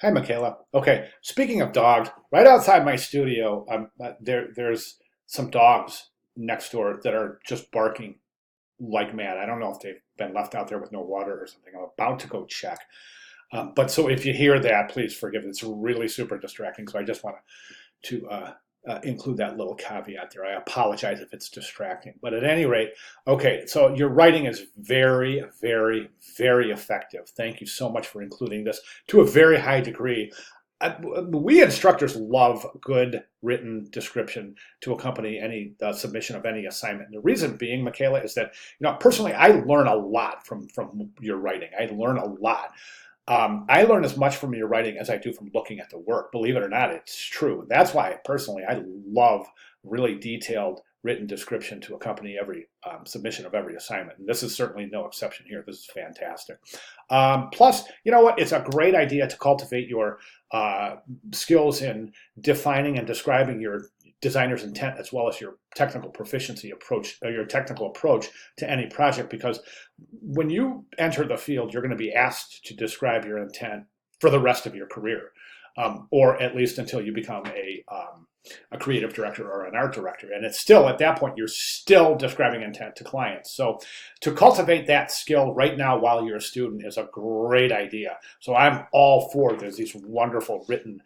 Hi, Mikayla. Okay, speaking of dogs, right outside my studio, there's some dogs next door that are just barking like mad. I don't know if they've been left out there with no water or something. I'm about to go check. But so if you hear that, please forgive. It's really super distracting. So I just want to include that little caveat there. I apologize if it's distracting. But at any rate, okay, so your writing is very, very, very effective. Thank you so much for including this to a very high degree. We instructors love good written description to accompany any submission of any assignment. And the reason being, Mikayla, is that personally, I learn a lot from your writing. I learn a lot. I learn as much from your writing as I do from looking at the work. Believe it or not, it's true. That's why personally I love really detailed written description to accompany every submission of every assignment. And this is certainly no exception here. This is fantastic. Plus, you know what? It's a great idea to cultivate your skills in defining and describing your designer's intent as well as your technical proficiency approach, or your technical approach to any project, because when you enter the field, you're going to be asked to describe your intent for the rest of your career, or at least until you become a creative director or an art director. And it's still, at that point, you're still describing intent to clients. So to cultivate that skill right now while you're a student is a great idea. So I'm all for there's these wonderful written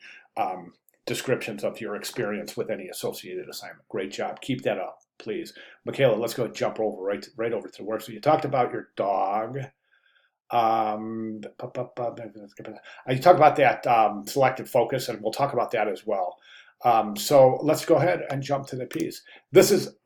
descriptions of your experience with any associated assignment. Great job. Keep that up, please. Mikayla, let's go jump over right over to work. So you talked about your dog. You talked about that selective focus, and we'll talk about that as well. So let's go ahead and jump to the piece. This is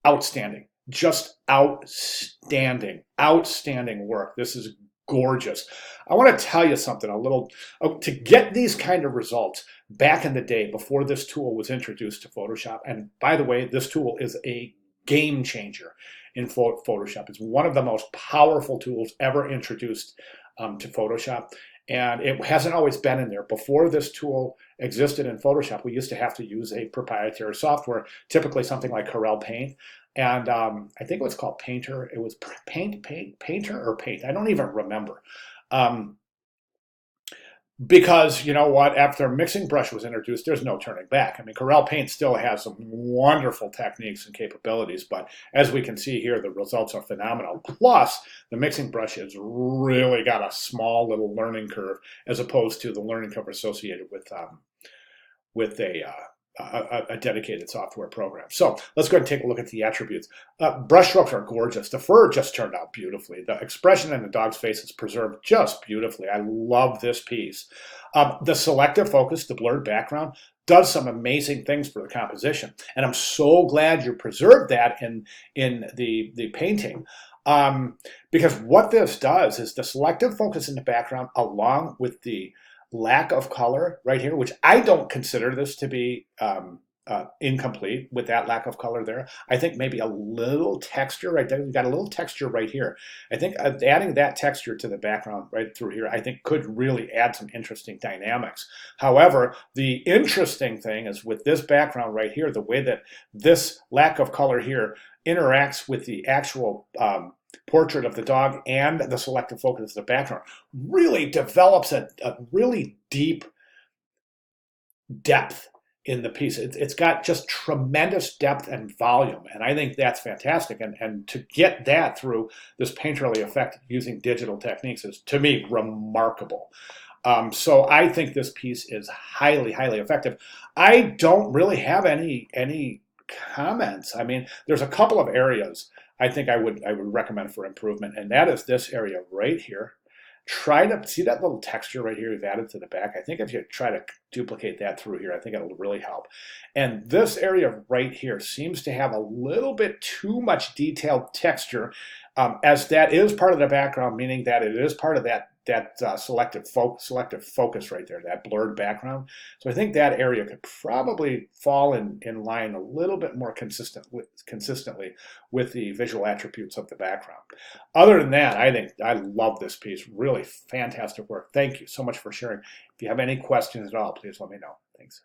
outstanding, just outstanding, outstanding work. This is gorgeous. I want to tell you something to get these kind of results back in the day before this tool was introduced to Photoshop. And by the way, this tool is a game changer in Photoshop. It's one of the most powerful tools ever introduced to Photoshop. And it hasn't always been in there. Before this tool existed in Photoshop, we used to have to use a proprietary software, typically something like Corel Paint. And I think it was called Painter. It was Painter or Paint. I don't even remember. Because you know what, after Mixing Brush was introduced, there's no turning back. I mean, Corel Paint still has some wonderful techniques and capabilities, but as we can see here, the results are phenomenal. Plus, the Mixing Brush has really got a small little learning curve as opposed to the learning curve associated with a dedicated software program. So let's go ahead and take a look at the attributes. Brush strokes are gorgeous. The fur just turned out beautifully. The expression in the dog's face is preserved just beautifully. I love this piece. The selective focus, the blurred background, does some amazing things for the composition. And I'm so glad you preserved that in the painting. Because what this does is the selective focus in the background along with the lack of color right here, which I don't consider this to be incomplete with that lack of color there. I think maybe a little texture right there. We've got a little texture right here. I think adding that texture to the background right through here, I think could really add some interesting dynamics. However, the interesting thing is with this background right here, the way that this lack of color here interacts with the actual portrait of the dog and the selective focus of the background really develops a really deep depth in the piece. It's got just tremendous depth and volume, and I think that's fantastic. And to get that through this painterly effect using digital techniques is, to me, remarkable. So I think this piece is highly, highly effective. I don't really have any comments. I mean, there's a couple of areas I think I would recommend for improvement, and that is this area right here. Try to see that little texture right here we've added to the back. I think if you try to duplicate that through here, I think it'll really help. And this area right here seems to have a little bit too much detailed texture, as that is part of the background, meaning that it is part of that selective focus right there, that blurred background. So I think that area could probably fall in line a little bit more consistently with the visual attributes of the background. Other than that, I think I love this piece. Really fantastic work. Thank you so much for sharing. If you have any questions at all, please let me know. Thanks.